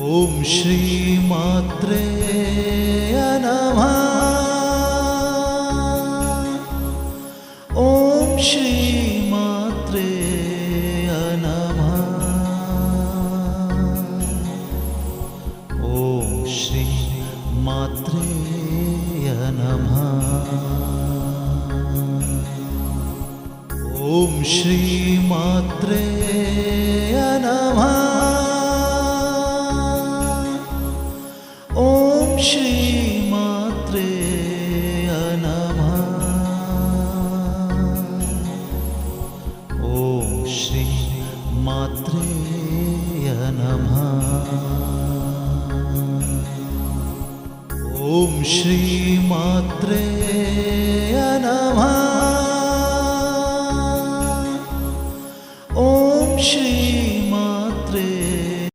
ओम श्री मात्रे नमः। ओम श्री मात्रे नमः। ओम श्री मात्रे नमः। ओम श्री मात्रे नमः। ओम श्री मात्रे नमः। ओम श्री मात्रे नमः। ओम श्री मात्रे